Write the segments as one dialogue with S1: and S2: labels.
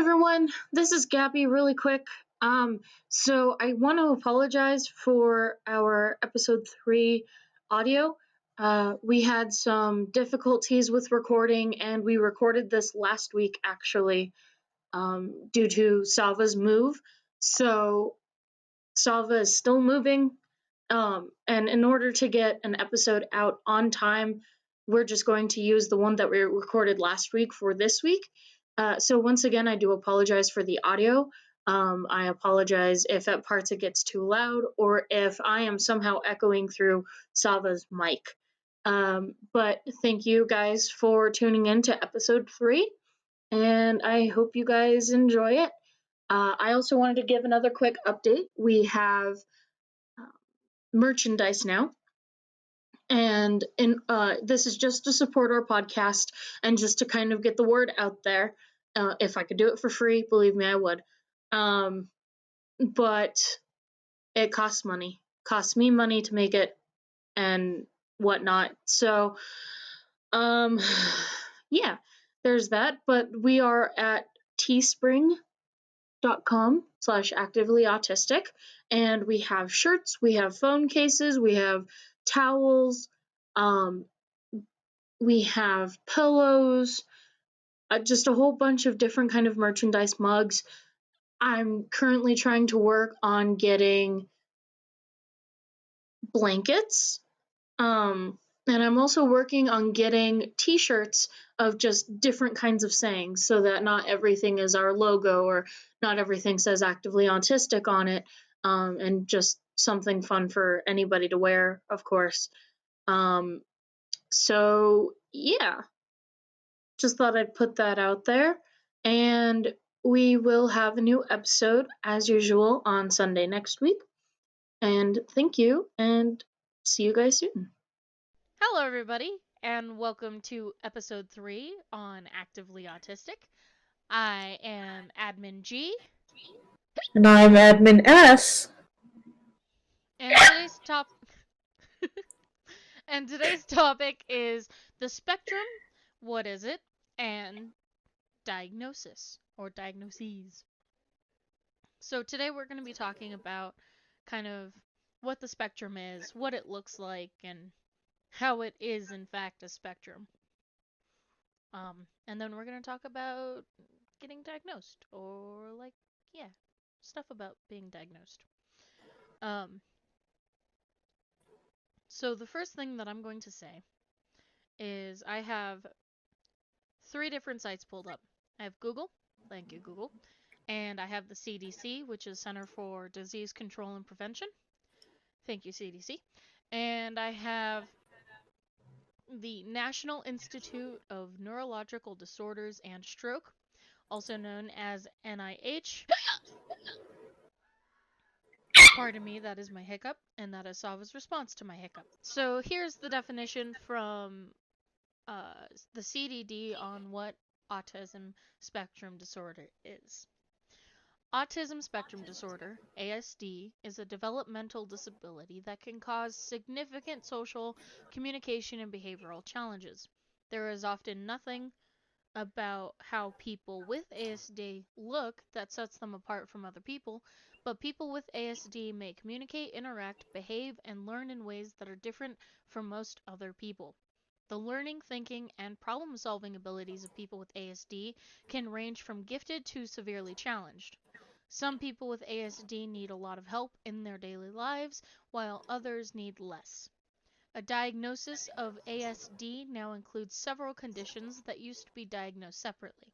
S1: everyone, this is Gabby really quick. So I want to apologize for our episode 3 audio. We had some difficulties with recording, and we recorded this last week actually, due to Salva's move. So Salva is still moving, and in order to get an episode out on time, we're just going to use the one that we recorded last week for this week. So once again, I do apologize for the audio. I apologize if at parts it gets too loud or if I am somehow echoing through Salva's mic. But thank you guys for tuning in to episode 3, and I hope you guys enjoy it. I also wanted to give another quick update. We have merchandise now, and this is just to support our podcast and just to kind of get the word out there. If I could do it for free, believe me, I would. But it costs money. Costs me money to make it and whatnot. So, yeah, there's that. But we are at teespring.com/activelyautistic, and we have shirts, we have phone cases, we have towels, we have pillows, just a whole bunch of different kind of merchandise, mugs. I'm currently trying to work on getting blankets, and I'm also working on getting t-shirts of just different kinds of sayings so that not everything is our logo or not everything says actively autistic on it, and just something fun for anybody to wear, of course. So yeah, just thought I'd put that out there. And we will have a new episode as usual on Sunday next week. And thank you, and see you guys soon.
S2: Hello, everybody, and welcome to episode 3 on Actively Autistic. I am Admin G.
S3: And I'm Admin S.
S2: And today's topic is the spectrum, what is it, and diagnosis or diagnoses. So today we're going to be talking about kind of what the spectrum is, what it looks like, and how it is in fact a spectrum. And then we're going to talk about getting diagnosed or stuff about being diagnosed. So the first thing that I'm going to say is I have 3 different sites pulled up. I have Google, thank you Google, and I have the CDC, which is Center for Disease Control and Prevention. Thank you CDC. And I have the National Institute of Neurological Disorders and Stroke, also known as NIH. Pardon me, that is my hiccup, and that is Salva's response to my hiccup. So here's the definition from the CDD on what autism spectrum disorder is. Autism spectrum disorder, ASD, is a developmental disability that can cause significant social, communication, and behavioral challenges. There is often nothing about how people with ASD look that sets them apart from other people, but people with ASD may communicate, interact, behave, and learn in ways that are different from most other people. The learning, thinking, and problem-solving abilities of people with ASD can range from gifted to severely challenged. Some people with ASD need a lot of help in their daily lives, while others need less. A diagnosis of ASD now includes several conditions that used to be diagnosed separately.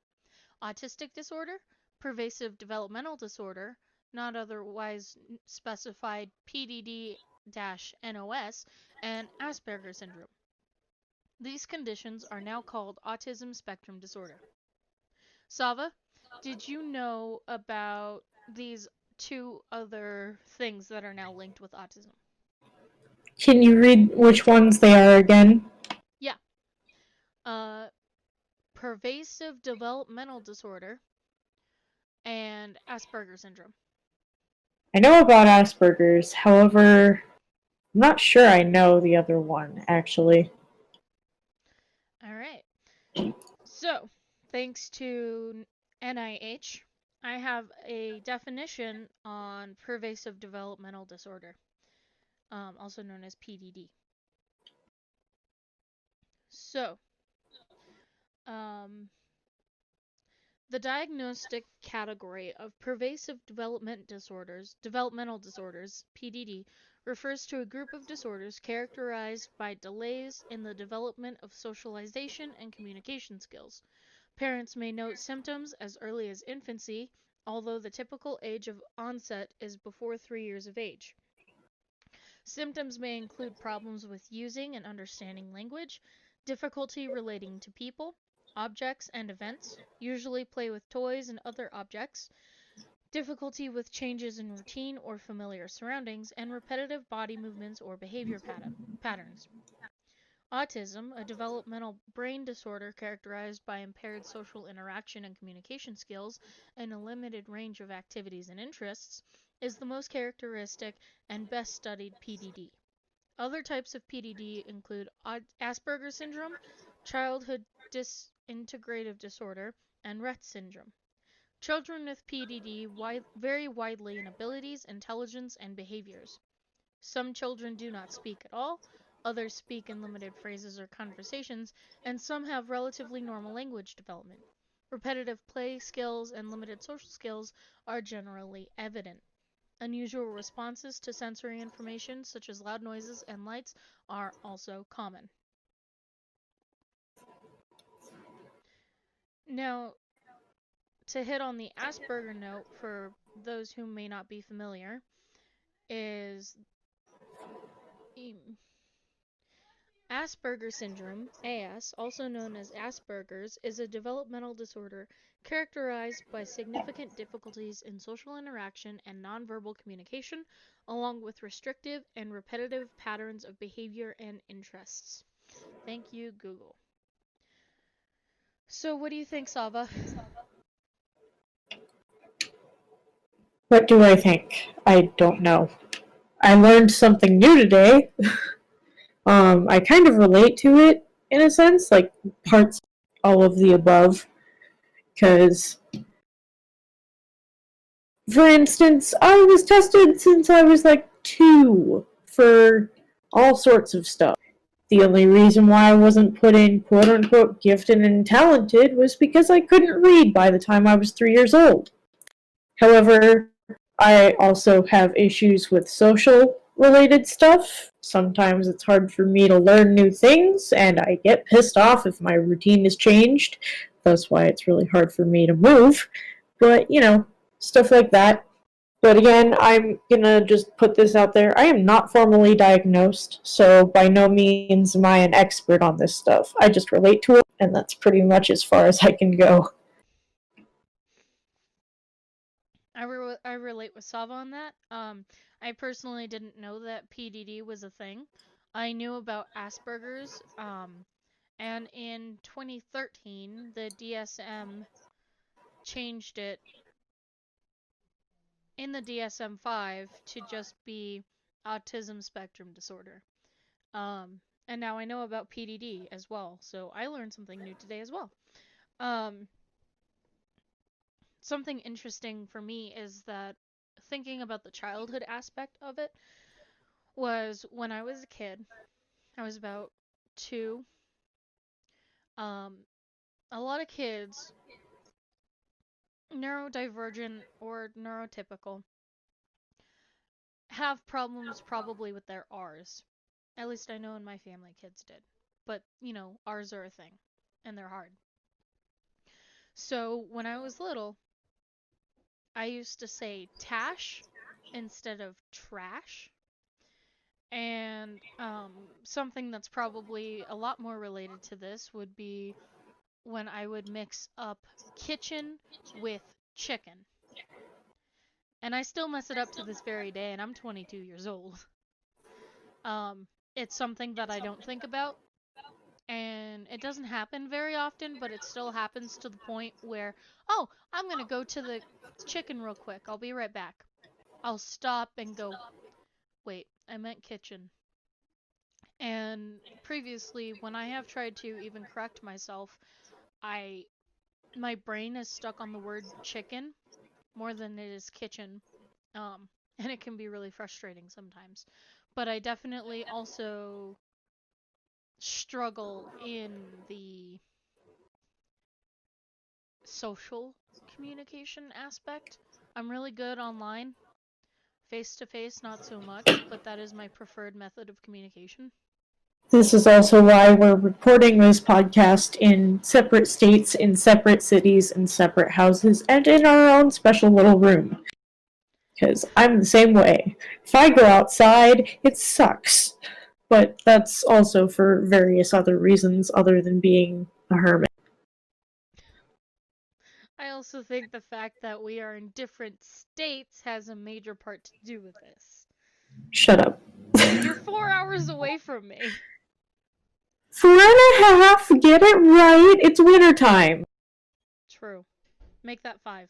S2: Autistic disorder, pervasive developmental disorder, not otherwise specified PDD-NOS, and Asperger's syndrome. These conditions are now called autism spectrum disorder. Sava, did you know about these 2 other things that are now linked with autism?
S3: Can you read which ones they are again?
S2: Yeah. Pervasive developmental disorder and Asperger's syndrome.
S3: I know about Asperger's, however, I'm not sure I know the other one, actually.
S2: Alright. So, thanks to NIH, I have a definition on pervasive developmental disorder, also known as PDD. So, um, the diagnostic category of pervasive developmental disorders, PDD, refers to a group of disorders characterized by delays in the development of socialization and communication skills. Parents may note symptoms as early as infancy, although the typical age of onset is before 3 years of age. Symptoms may include problems with using and understanding language, difficulty relating to people, objects, and events, usually play with toys and other objects, difficulty with changes in routine or familiar surroundings, and repetitive body movements or behavior patterns. Autism, a developmental brain disorder characterized by impaired social interaction and communication skills and a limited range of activities and interests, is the most characteristic and best studied PDD. Other types of PDD include Asperger's syndrome, childhood disintegrative disorder, and Rett syndrome. Children with PDD vary widely in abilities, intelligence, and behaviors. Some children do not speak at all, others speak in limited phrases or conversations, and some have relatively normal language development. Repetitive play skills and limited social skills are generally evident. Unusual responses to sensory information, such as loud noises and lights, are also common. Now, to hit on the Asperger note for those who may not be familiar, is Asperger syndrome, AS, also known as Asperger's, is a developmental disorder characterized by significant difficulties in social interaction and nonverbal communication, along with restrictive and repetitive patterns of behavior and interests. Thank you, Google. So, what do you think, Sava?
S3: What do I think? I don't know. I learned something new today. I kind of relate to it in a sense, like parts, all of the above. Because, for instance, I was tested since I was like 2 for all sorts of stuff. The only reason why I wasn't put in quote unquote gifted and talented was because I couldn't read by the time I was 3 years old. However, I also have issues with social related stuff. Sometimes it's hard for me to learn new things, and I get pissed off if my routine is changed. That's why it's really hard for me to move. But, stuff like that. But again, I'm gonna just put this out there. I am not formally diagnosed, so by no means am I an expert on this stuff. I just relate to it, and that's pretty much as far as I can go.
S2: I relate with Sava on that. I personally didn't know that PDD was a thing. I knew about Asperger's, and in 2013, the DSM changed it in the DSM-5 to just be autism spectrum disorder. And now I know about PDD as well, so I learned something new today as well. Um, Something interesting for me is that thinking about the childhood aspect of it was when I was a kid, I was about 2. Um, a lot of kids, neurodivergent or neurotypical, have problems probably with their R's. At least I know in my family kids did. But, R's are a thing, and they're hard. So when I was little, I used to say tash instead of trash. And something that's probably a lot more related to this would be when I would mix up kitchen with chicken. And I still mess it up to this very day, and I'm 22 years old. It's something that I don't think about, and it doesn't happen very often, but it still happens to the point where, oh, I'm gonna go to the chicken real quick. I'll be right back. I'll stop and go, wait, I meant kitchen. And previously, when I have tried to even correct myself, I my brain is stuck on the word chicken more than it is kitchen. Um, and it can be really frustrating sometimes. But I definitely also struggle in the social communication aspect. I'm really good online, face to face, not so much, but that is my preferred method of communication.
S3: This is also why we're recording this podcast in separate states, in separate cities, in separate houses, and in our own special little room. Because I'm the same way. If I go outside, it sucks. But that's also for various other reasons other than being a hermit.
S2: I also think the fact that we are in different states has a major part to do with this.
S3: Shut up.
S2: You're 4 hours away from me.
S3: 4.5, get it right, it's wintertime.
S2: True. Make that 5.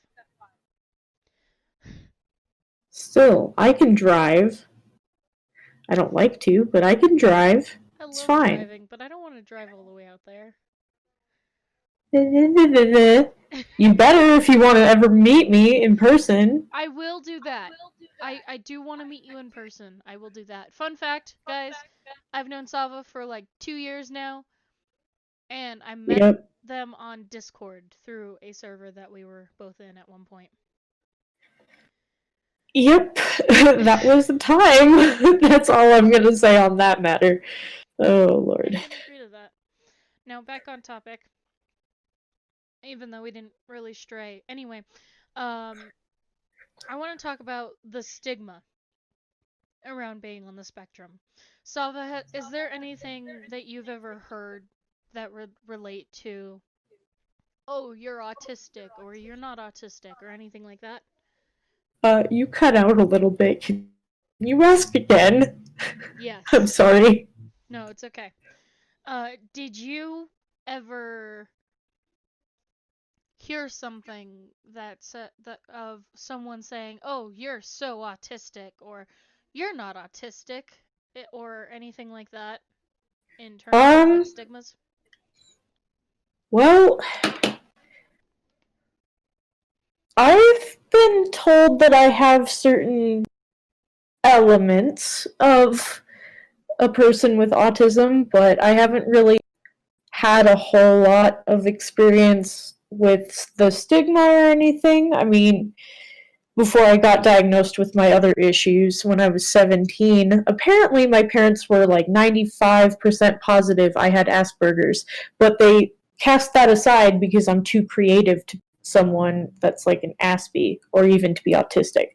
S3: Still, I can drive. I don't like to, but I can drive.
S2: I
S3: It's
S2: love
S3: fine.
S2: driving, but I don't want to drive all the way out there.
S3: You better if you want to ever meet me in person.
S2: I will do that. I do want to meet you in person. I will do that. Fun fact, guys, I've known Sava for like 2 years now, and I met
S3: Yep.
S2: them on Discord through a server that we were both in at one point.
S3: Yep. That was the time. That's all I'm going to say on that matter. Oh, Lord.
S2: I can agree to that. Now, back on topic, even though we didn't really stray. Anyway, I want to talk about the stigma around being on the spectrum. Salva, is there anything that you've ever heard that would relate to, oh, you're autistic or you're not autistic or anything like that?
S3: You cut out a little bit. Can you ask again? I'm
S2: Yes.
S3: sorry.
S2: No, it's okay. Did you ever hear something that of someone saying, "Oh, you're so autistic," or "You're not autistic," or anything like that in terms of like
S3: Um,
S2: stigmas?
S3: well, I've been told that I have certain elements of a person with autism, but I haven't really had a whole lot of experience with the stigma or anything. I mean, before I got diagnosed with my other issues when I was 17, apparently my parents were like 95% positive I had Asperger's, but they cast that aside because I'm too creative to be someone that's like an Aspie or even to be autistic.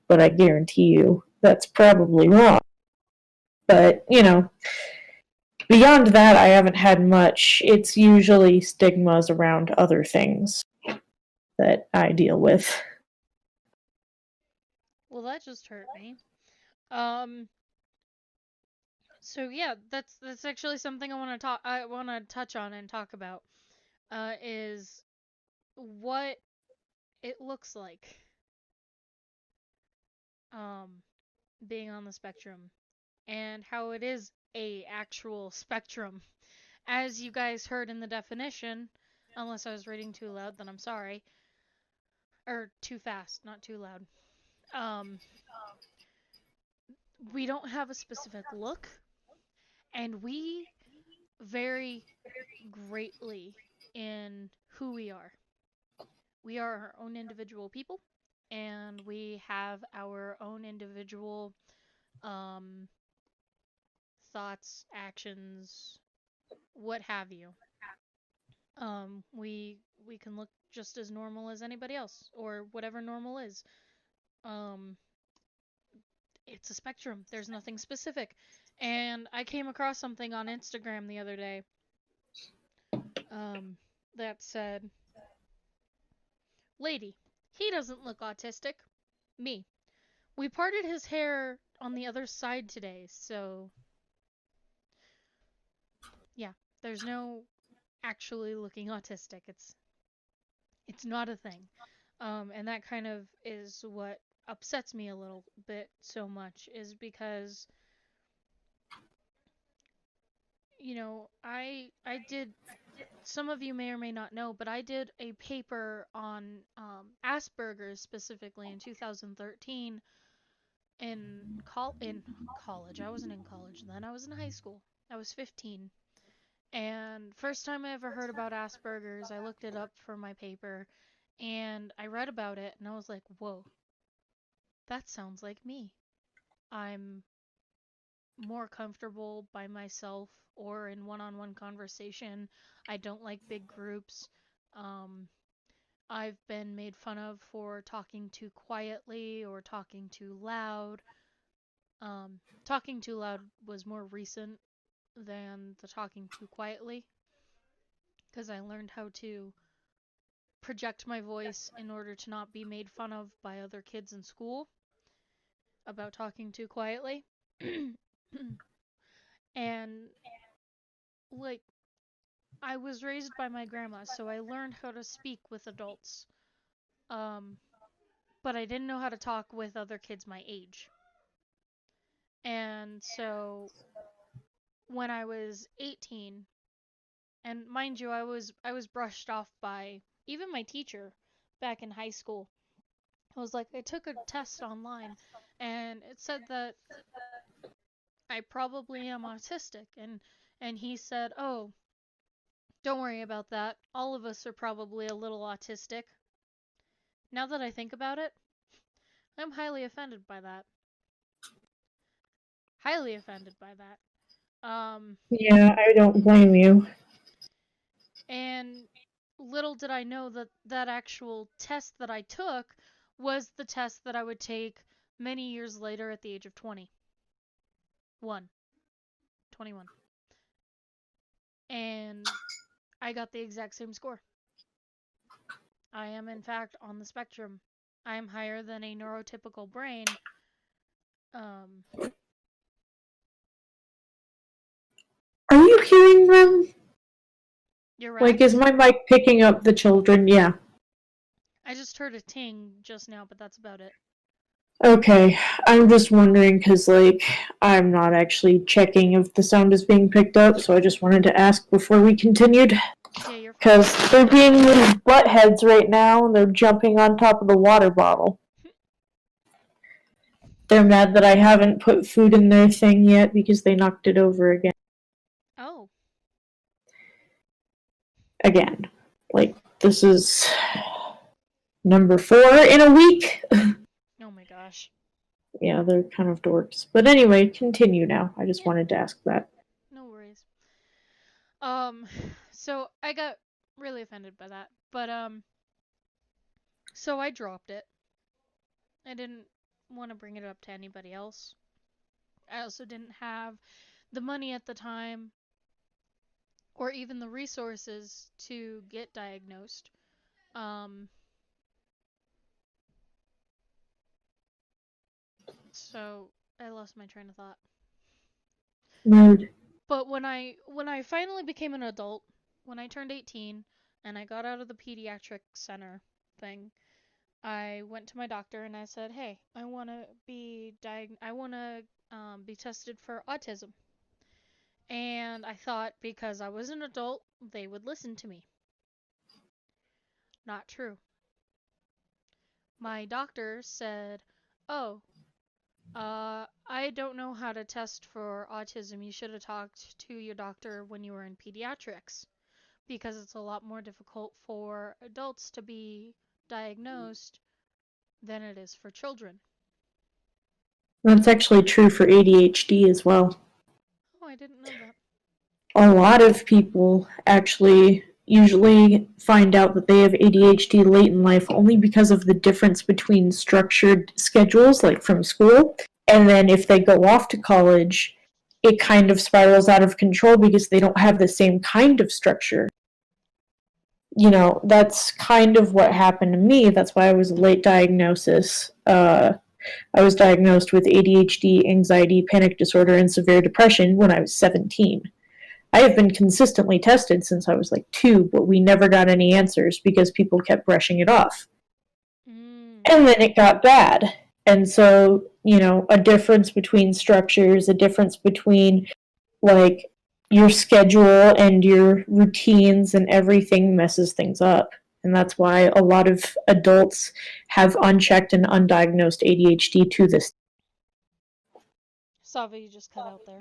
S3: But I guarantee you that's probably wrong. But, beyond that, I haven't had much. It's usually stigmas around other things that I deal with.
S2: Well, that just hurt me. Um, so yeah, that's actually something I want to touch on and talk about. Is what it looks like. Um, being on the spectrum and how it is a actual spectrum. As you guys heard in the definition, unless I was reading too loud, then I'm sorry. Or too fast, not too loud. Um, we don't have a specific look, and we vary greatly in who we are. We are our own individual people, and we have our own individual um, thoughts, actions, what have you. We can look just as normal as anybody else, or whatever normal is. Um, it's a spectrum. There's nothing specific. And I came across something on Instagram the other day um, that said, "Lady, he doesn't look autistic. Me. We parted his hair on the other side today, so yeah, there's no actually looking autistic. It's not a thing." And that kind of is what upsets me a little bit so much is because I did some of you may or may not know, but I did a paper on Asperger's specifically in 2013 in college. I wasn't in college then. I was in high school. I was 15. And first time I ever heard about Asperger's, I looked it up for my paper and I read about it and I was like, "Whoa. That sounds like me." I'm more comfortable by myself or in one-on-one conversation. I don't like big groups. Um, I've been made fun of for talking too quietly or talking too loud. Talking too loud was more recent than the talking too quietly because I learned how to project my voice in order to not be made fun of by other kids in school about talking too quietly. And like I was raised by my grandma, so I learned how to speak with adults. Um, but I didn't know how to talk with other kids my age. And so when I was 18, and mind you, I was brushed off by even my teacher back in high school. I was like, I took a test online and it said that I probably am autistic, and he said, "Oh, don't worry about that. All of us are probably a little autistic." Now that I think about it, I'm highly offended by that. Highly offended by that. Um,
S3: Yeah, I don't blame you.
S2: and little did I know that that actual test that I took was the test that I would take many years later at the age of 21. 21. And I got the exact same score. I am, in fact, on the spectrum. I am higher than a neurotypical brain. Um,
S3: Are you hearing them?
S2: your
S3: Like, is
S2: rats?
S3: my mic picking up the children? Yeah.
S2: I just heard a ting just now, but that's about it.
S3: Okay, I'm just wondering because, like, I'm not actually checking if the sound is being picked up, so I just wanted to ask before we continued.
S2: Yeah, you're fine.
S3: Because they're being little buttheads right now, and they're jumping on top of the water bottle. They're mad that I haven't put food in their thing yet because they knocked it over again.
S2: Oh.
S3: Again. Like, this is number 4 in a week.
S2: Oh my gosh.
S3: Yeah, they're kind of dorks. But anyway, continue now. I just
S2: Yeah,
S3: wanted to ask that.
S2: no worries. Um, so I got really offended by that. But, so I dropped it. I didn't want to bring it up to anybody else. I also didn't have the money at the time or even the resources to get diagnosed. Um, so I lost my train of thought.
S3: Mood.
S2: But when I finally became an adult, when I turned 18 and I got out of the pediatric center thing, I went to my doctor and I said, "Hey, I want to be tested for autism." And I thought because I was an adult, they would listen to me. Not true. My doctor said, "Oh, I don't know how to test for autism. You should have talked to your doctor when you were in pediatrics because it's a lot more difficult for adults to be diagnosed than it is for children."
S3: That's actually true for ADHD as well.
S2: Oh, I didn't know that.
S3: A lot of people actually usually find out that they have ADHD late in life only because of the difference between structured schedules, like from school, and then if they go off to college, it kind of spirals out of control because they don't have the same kind of structure. You know, that's kind of what happened to me. That's why I was a late diagnosis. I was diagnosed with ADHD, anxiety, panic disorder, and severe depression when I was 17. I have been consistently tested since I was like 2, but we never got any answers because people kept brushing it off.
S2: Mm.
S3: And then it got bad. And so, you know, a difference between structures, a difference between like your schedule and your routines and everything messes things up. And that's why a lot of adults have unchecked and undiagnosed ADHD to this.
S2: Sava, you just cut out there.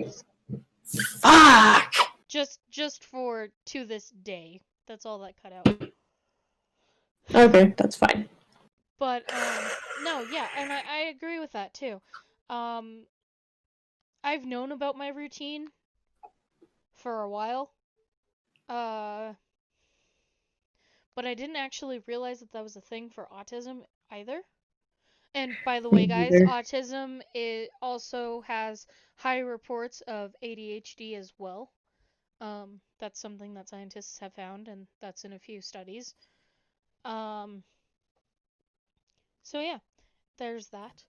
S3: Fuck!
S2: Just for to this day. That's all that cut out.
S3: Okay, that's fine.
S2: But no, yeah, and I agree with that too. Um I've known about my routine for a while. Uh but I didn't actually realize that that was a thing for autism either. And by the way,
S3: Me
S2: guys,
S3: neither.
S2: autism also has high reports of ADHD as well. That's something that scientists have found, and that's in a few studies. Um, so yeah, there's that.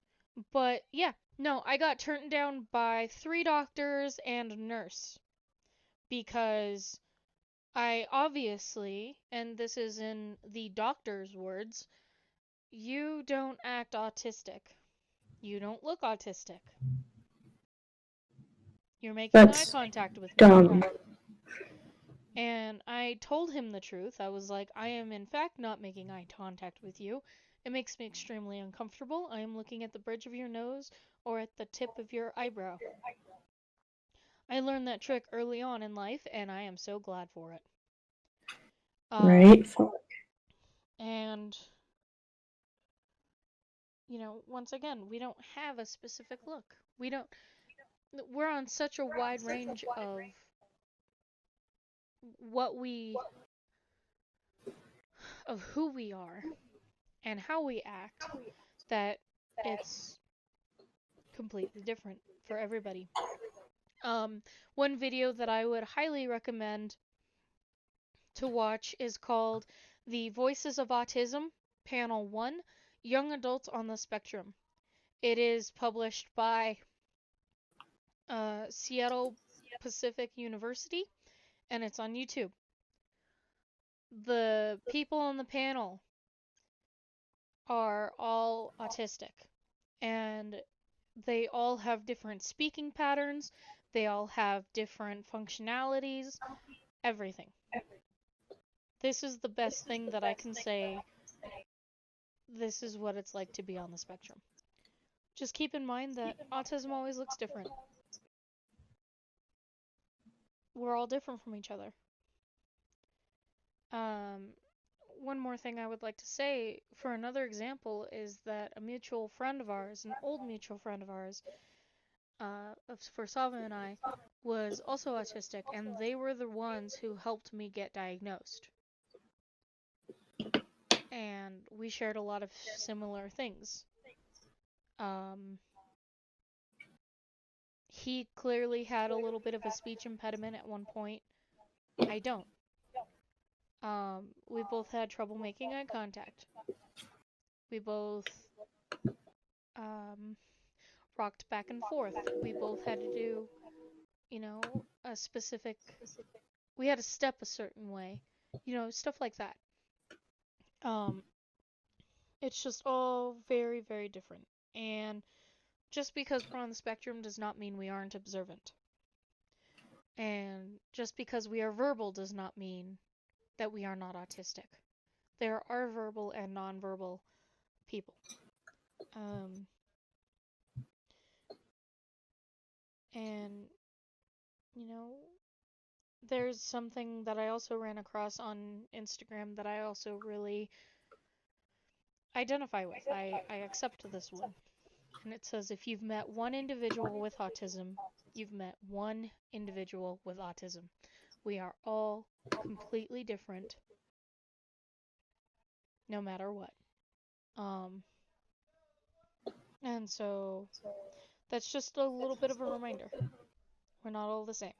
S2: But yeah, no, I got turned down by 3 doctors and a nurse because I obviously, and this is in the doctor's words, you don't act autistic. You don't look autistic. You're making eye
S3: That's
S2: contact with me
S3: dumb.
S2: wrong. And I told him the truth. I was like, I am in fact not making eye contact with you. It makes me extremely uncomfortable. I am looking at the bridge of your nose or at the tip of your eyebrow. I learned that trick early on in life, and I am so glad for it.
S3: Right? Fuck.
S2: And, once again, we don't have a specific look. We're on such a wide range of what we, of who we are and how we act that it's completely different for everybody. One video that I would highly recommend to watch is called The Voices of Autism, Panel 1, Young Adults on the Spectrum. It is published by Seattle Pacific University, and it's on YouTube. The people on the panel are all autistic, and they all have different speaking patterns, they all have different functionalities, everything. This is the best thing that I can say. This is what it's like to be on the spectrum. Just keep in mind that autism always looks different. We're all different from each other. Um, One more thing I would like to say for another example is that a mutual friend of ours, an old mutual friend of ours, for Sava and I, was also autistic, and they were the ones who helped me get diagnosed. And we shared a lot of similar things. He clearly had a little bit of a speech impediment at one point. I don't. We both had trouble making eye contact. We both um, rocked back and forth. We both had to do, a specific. We had to step a certain way, stuff like that. Um, it's just all very, very different. And just because we're on the spectrum does not mean we aren't observant. And just because we are verbal does not mean that we are not autistic. There are verbal and nonverbal people. Um, and, you know, there's something that I also ran across on Instagram that I also really identify with. I accept this one. And it says if you've met one individual with autism, you've met one individual with autism. We are all completely different no matter what. Um, and so that's just a little bit of a reminder. We're not all the same.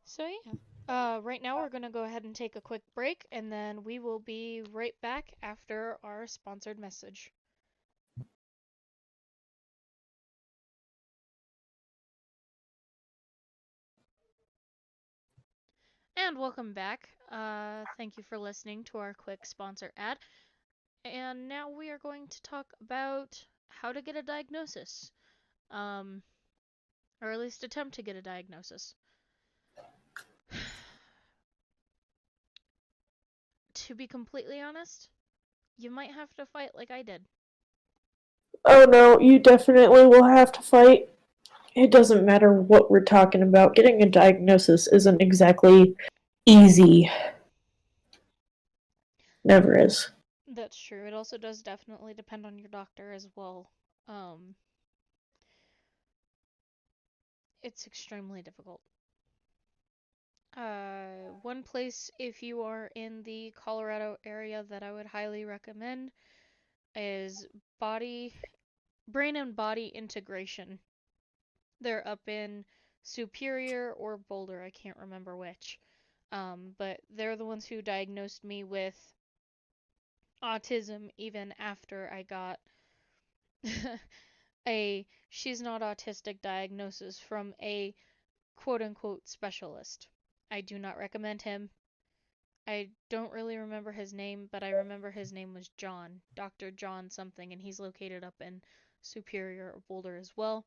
S2: So yeah. Right now we're gonna go ahead and take a quick break, and then we will be right back after our sponsored message. And welcome back. Thank you for listening to our quick sponsor ad. And now we are going to talk about how to get a diagnosis, or at least attempt to get a diagnosis. to be completely honest, you might have to fight like I did.
S3: Oh no, you definitely will have to fight. It doesn't matter what we're talking about. Getting a diagnosis isn't exactly easy. Never is.
S2: That's true. It also does definitely depend on your doctor as well. Um, it's extremely difficult. One place, if you are in the Colorado area, that I would highly recommend is brain and body integration. They're up in Superior or Boulder, I can't remember which. But they're the ones who diagnosed me with autism even after I got a she's not autistic diagnosis from a quote unquote specialist. I do not recommend him. I don't really remember his name, but I remember his name was John, Dr. John something, and he's located up in Superior or Boulder as well.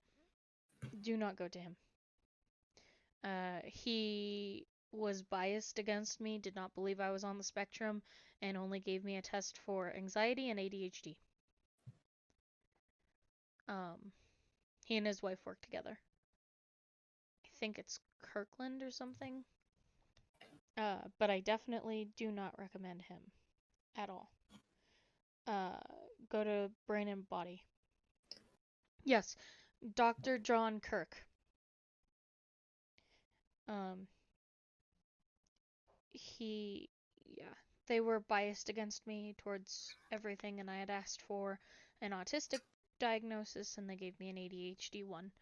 S2: Do not go to him. He was biased against me, did not believe I was on the spectrum, and only gave me a test for anxiety and ADHD. Um, he and his wife work together. I think it's Kirkland or something. But I definitely do not recommend him at all. Uh, Go to Brain and Body. Yes, Dr. John Kirk. Um, he, yeah, they were biased against me towards everything, and I had asked for an autistic diagnosis, and they gave me an ADHD one.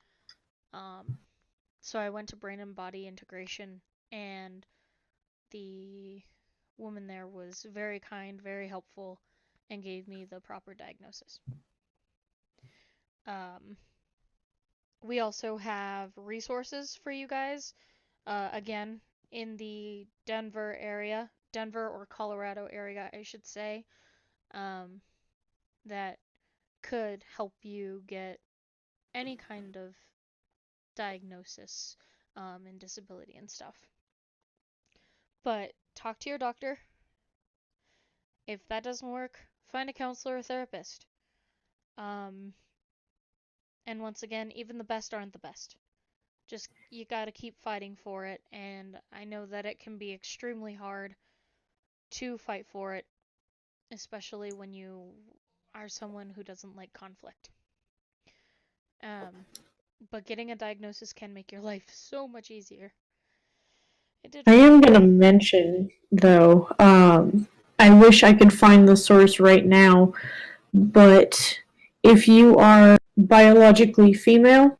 S2: Um, so I went to Brain and Body Integration, and the woman there was very kind, very helpful, and gave me the proper diagnosis. Um, we also have resources for you guys. Again, in the Denver or Colorado area, I should say, um, that could help you get any kind of diagnosis and disability and stuff. But talk to your doctor. If that doesn't work, find a counselor or therapist. Um, and once again, even the best aren't the best. Just you gotta keep fighting for it, and I know that it can be extremely hard to fight for it, especially when you are someone who doesn't like conflict. Um, but getting a diagnosis can make your life so much easier. It did
S3: I
S2: for
S3: am
S2: me.
S3: going to mention, though, I wish I could find the source right now, but if you are biologically female,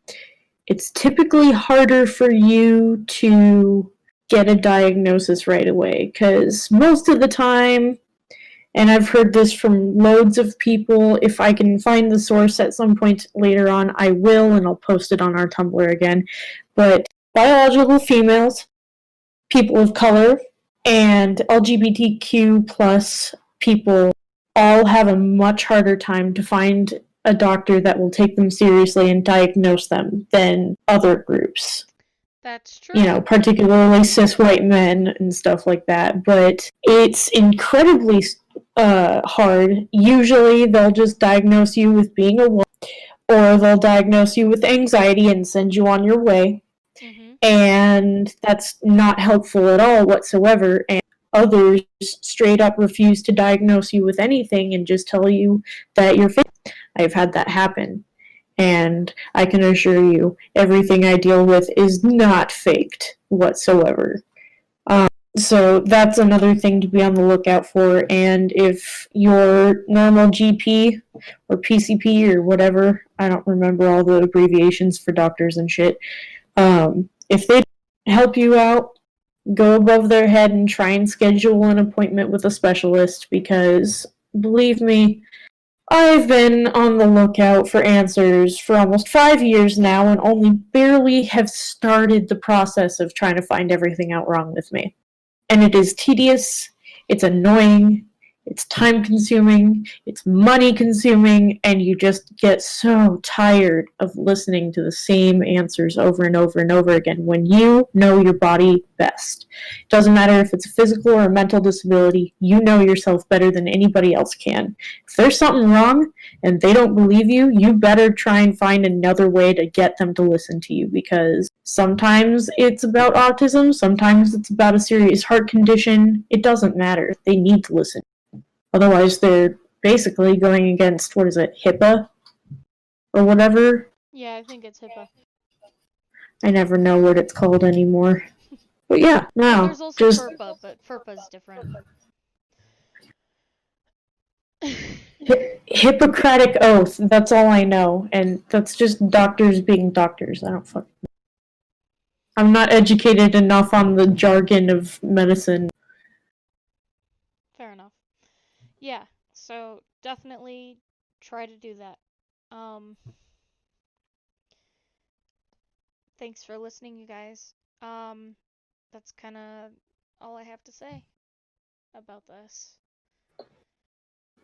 S3: it's typically harder for you to get a diagnosis right away because most of the time, and I've heard this from loads of people, if I can find the source at some point later on, I will, and I'll post it on our Tumblr again. But biological females, people of color, and LGBTQ plus people all have a much harder time to find a doctor that will take them seriously and diagnose them than other groups.
S2: That's
S3: You know,
S2: true.
S3: particularly cis white men and stuff like that. But it's incredibly hard. Usually they'll just diagnose you with being a woman, or they'll diagnose you with anxiety and send you on your way.
S2: Mm-hmm.
S3: And that's not helpful at all whatsoever. And others straight up refuse to diagnose you with anything and just tell you that you're fake. I've had that happen. And I can assure you, everything I deal with is not faked whatsoever. So that's another thing to be on the lookout for. And if your normal GP or PCP or whatever, I don't remember all the abbreviations for doctors and shit, if they help you out, go above their head and try and schedule an appointment with a specialist because, believe me, I've been on the lookout for answers for almost 5 years now and only barely have started the process of trying to find everything out wrong with me. And it is tedious, it's annoying, It's time consuming, it's money consuming, and you just get so tired of listening to the same answers over and over and over again when you know your body best. It doesn't matter if it's a physical or a mental disability, you know yourself better than anybody else can. If there's something wrong and they don't believe you, you better try and find another way to get them to listen to you, because sometimes it's about autism, sometimes it's about a serious heart condition. It doesn't matter. They need to listen. Otherwise, they're basically going against, what is it, HIPAA or whatever?
S2: Yeah, I think it's HIPAA.
S3: I never know what it's called anymore. But yeah,
S2: Well,
S3: no,
S2: there's also
S3: just
S2: FERPA, but FERPA's different.
S3: Hippocratic Oath. That's all I know, and that's just doctors being doctors. I don't fuck. I'm not educated enough on the jargon of medicine.
S2: Fair enough. Yeah, so definitely try to do that. Thanks for listening, you guys. That's kind of all I have to say about this.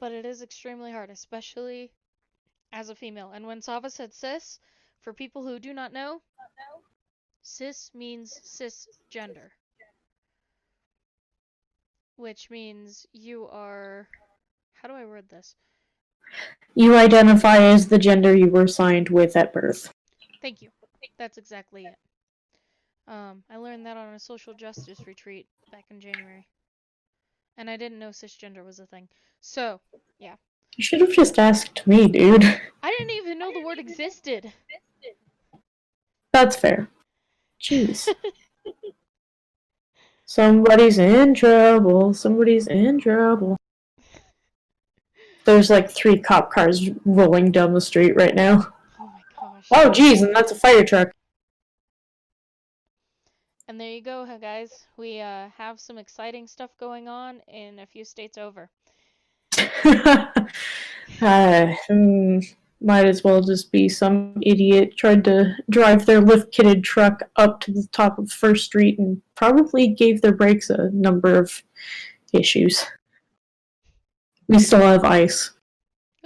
S2: But it is extremely hard, especially as a female. And when Sava said cis, for people who do not know, cis means cisgender, which means you are. How do I word this?
S3: You identify as the gender you were assigned with at birth.
S2: Thank you. That's exactly it. I learned that on a social justice retreat back in January. And I didn't know cisgender was a thing. So, yeah.
S3: You should have just asked me, dude.
S2: I didn't even know the word existed.
S3: That's fair. Jeez. Somebody's in trouble. Somebody's in trouble. There's like 3 cop cars rolling down the street right now.
S2: Oh my gosh.
S3: Oh, geez, and that's a fire truck.
S2: And there you go, guys. We have some exciting stuff going on in a few states over.
S3: Might as well just be some idiot tried to drive their lift-kitted truck up to the top of First Street and probably gave their brakes a number of issues. We still have ice.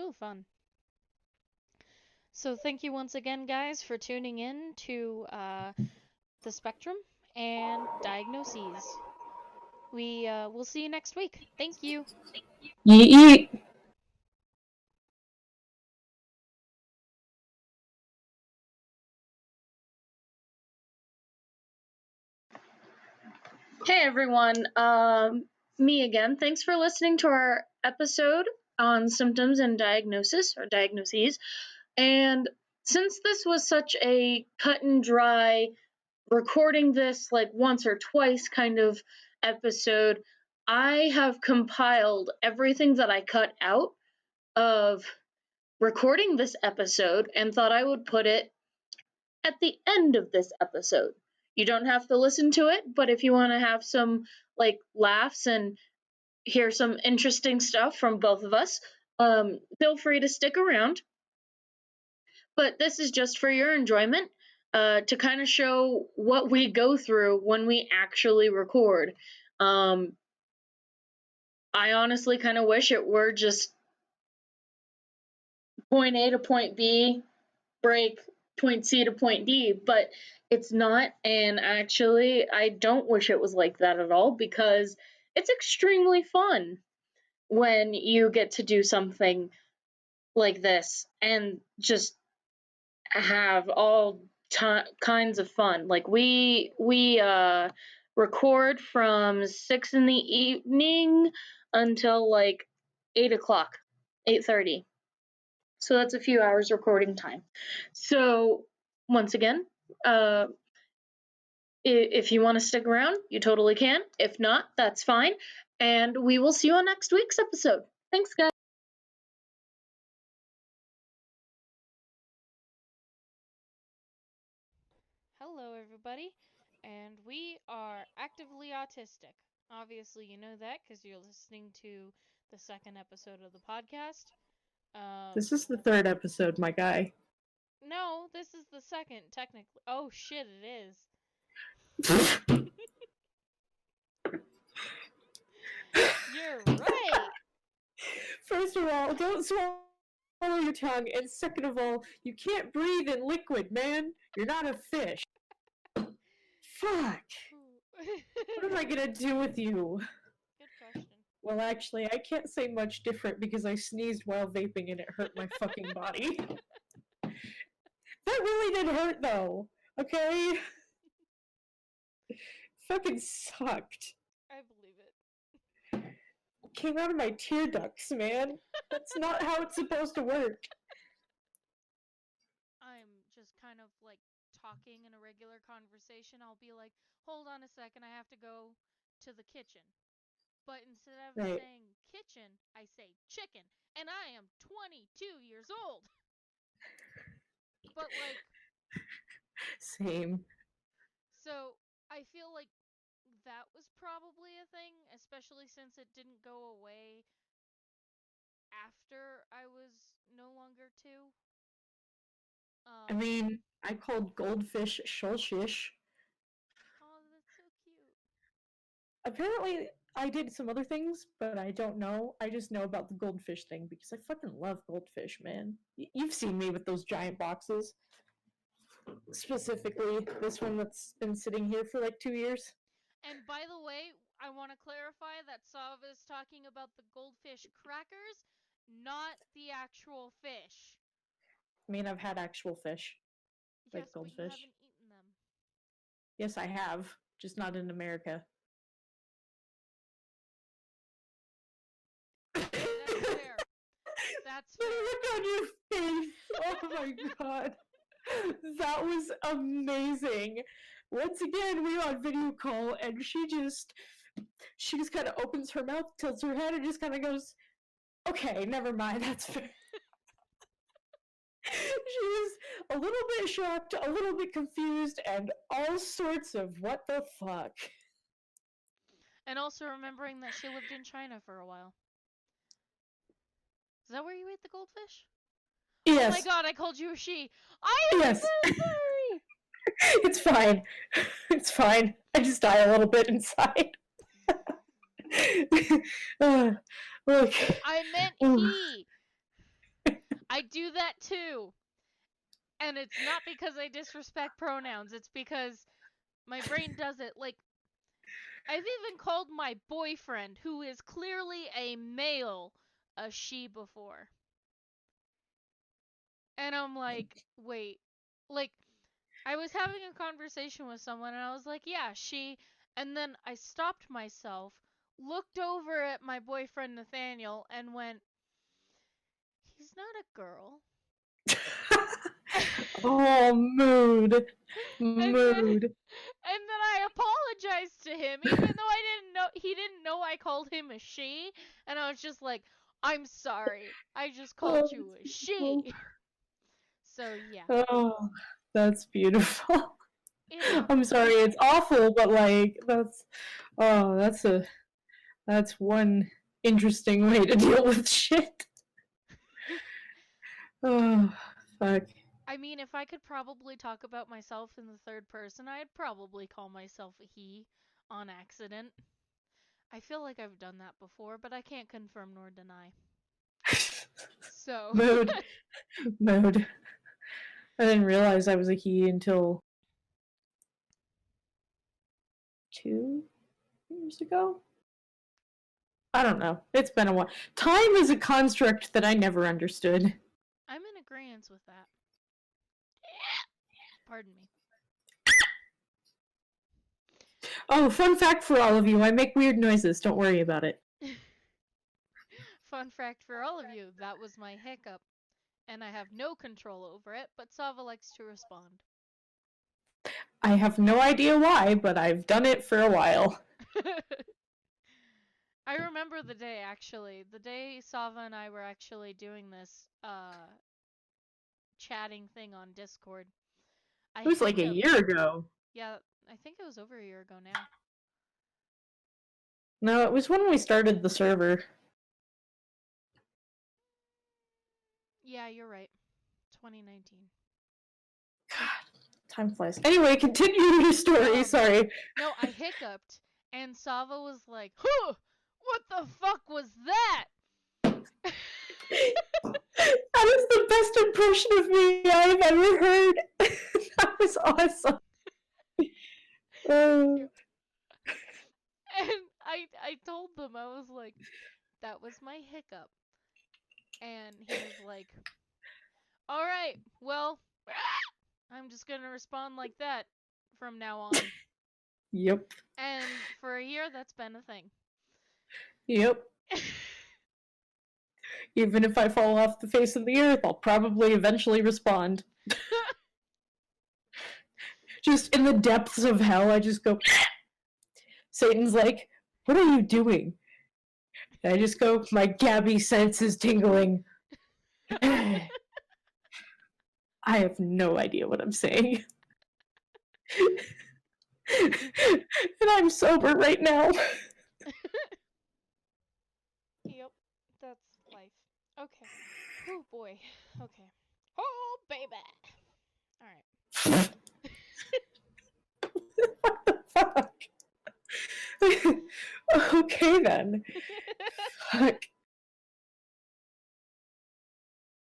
S2: Ooh, fun. So thank you once again, guys, for tuning in to the Spectrum and Diagnoses. We will see you next week. Thank you.
S3: Yeet yeet.
S1: Hey everyone, me again. Thanks for listening to our episode on symptoms and diagnosis or diagnoses. And since this was such a cut and dry, recording this like once or twice kind of episode, I have compiled everything that I cut out of recording this episode and thought I would put it at the end of this episode. You don't have to listen to it, but if you want to have some like laughs and hear some interesting stuff from both of us, feel free to stick around. But this is just for your enjoyment, to kind of show what we go through when we actually record. I honestly kind of wish it were just point A to point B, break, point C to point D, but it's not. And actually, I don't wish it was like that at all, because it's extremely fun when you get to do something like this and just have all kinds of fun. Like we record from 6 in the evening until like 8 o'clock, 8:30. So that's a few hours recording time. So once again, if you want to stick around, you totally can. If not, that's fine. And we will see you on next week's episode. Thanks, guys.
S2: Hello, everybody. And we are actively autistic. Obviously, you know that because you're listening to the second episode of the podcast.
S3: This is the 3rd episode, my guy.
S2: No, this is the second, technically. Oh, shit, it is. You're right.
S3: First of all, don't swallow your tongue, and second of all, you can't breathe in liquid, man. You're not a fish. Fuck. What am I gonna do with you?
S2: Good question.
S3: Well, actually, I can't say much different because I sneezed while vaping and it hurt my fucking body. That really did hurt, though. Okay? Fucking sucked.
S2: I believe it.
S3: Came out of my tear ducts, man. That's not how it's supposed to work.
S2: I'm just kind of like talking in a regular conversation. I'll be like, hold on a second, I have to go to the kitchen. But instead of
S3: Right.
S2: saying kitchen, I say chicken. And I am 22 years old. But like,
S3: Same.
S2: so I feel like that was probably a thing, especially since it didn't go away after I was no longer 2.
S3: I mean, I called goldfish shellfish.
S2: Oh, that's so cute.
S3: Apparently, I did some other things, but I don't know. I just know about the goldfish thing because I fucking love goldfish, man. You've seen me with those giant boxes. Specifically, this one that's been sitting here for like 2 years.
S2: And by the way, I want to clarify that Sava is talking about the goldfish crackers, not the actual fish.
S3: I mean, I've had actual fish. Like
S2: Yes, but you
S3: goldfish.
S2: haven't eaten them.
S3: Yes, I have. Just not in America.
S2: That's fair. That's fair.
S3: The look on your face! Oh my god. That was amazing. Once again, we were on video call, and she just kind of opens her mouth, tilts her head, and just kind of goes, "Okay, never mind. That's fair." She was a little bit shocked, a little bit confused, and all sorts of what the fuck.
S2: And also remembering that she lived in China for a while. Is that where you ate the goldfish?
S3: Yes.
S2: Oh my god, I called you a she. I am
S3: Yes.
S2: so sorry!
S3: It's fine. It's fine. I just die a little bit inside. Look.
S2: I meant he. I do that too. And it's not because I disrespect pronouns. It's because my brain does it. Like, I've even called my boyfriend, who is clearly a male, a she before. And I'm like, wait. Like, I was having a conversation with someone and I was like, yeah, she. And then I stopped myself, looked over at my boyfriend Nathaniel, and went, he's not a girl.
S3: Oh, mood. Mood.
S2: And then I apologized to him, even though I didn't know he didn't know I called him a she, and I was just like, I'm sorry, I just called you a she. So yeah.
S3: Oh, that's beautiful. I'm sorry, it's awful, but like that's one interesting way to deal with shit. Oh, fuck.
S2: I mean, if I could probably talk about myself in the third person, I'd probably call myself a he on accident. I feel like I've done that before, but I can't confirm nor deny. So.
S3: Mood. I didn't realize I was a he until 2 years ago. I don't know. It's been a while. Time is a construct that I never understood.
S2: I'm in agreement with that. Pardon me.
S3: Oh, fun fact for all of you. I make weird noises. Don't worry about it.
S2: Fun fact for all of you. That was my hiccup. And I have no control over it, but Sava likes to respond.
S3: I have no idea why, but I've done it for a while.
S2: I remember the day, actually. The day Sava and I were actually doing this chatting thing on Discord.
S3: It was like a year ago.
S2: Yeah, I think it was over a year ago now.
S3: No, it was when we started the server.
S2: Yeah, you're right. 2019.
S3: God, time flies. Anyway, continue your story, sorry.
S2: No, I hiccuped, and Sava was like, huh, what the fuck was that?
S3: impression of me I've ever heard. That was awesome.
S2: And I told them, I was like, that was my hiccup. And he was like, all right, well, I'm just gonna respond like that from now on.
S3: Yep.
S2: And for a year, that's been a thing.
S3: Yep. Even if I fall off the face of the earth, I'll probably eventually respond. Just in the depths of hell, I just go, Satan's like, what are you doing? And I just go, my Gabby sense is tingling. I have no idea what I'm saying. And I'm sober right now.
S2: Yep, that's life. Okay. Oh boy. Okay. Oh baby. All right.
S3: What the fuck? Okay then. Fuck.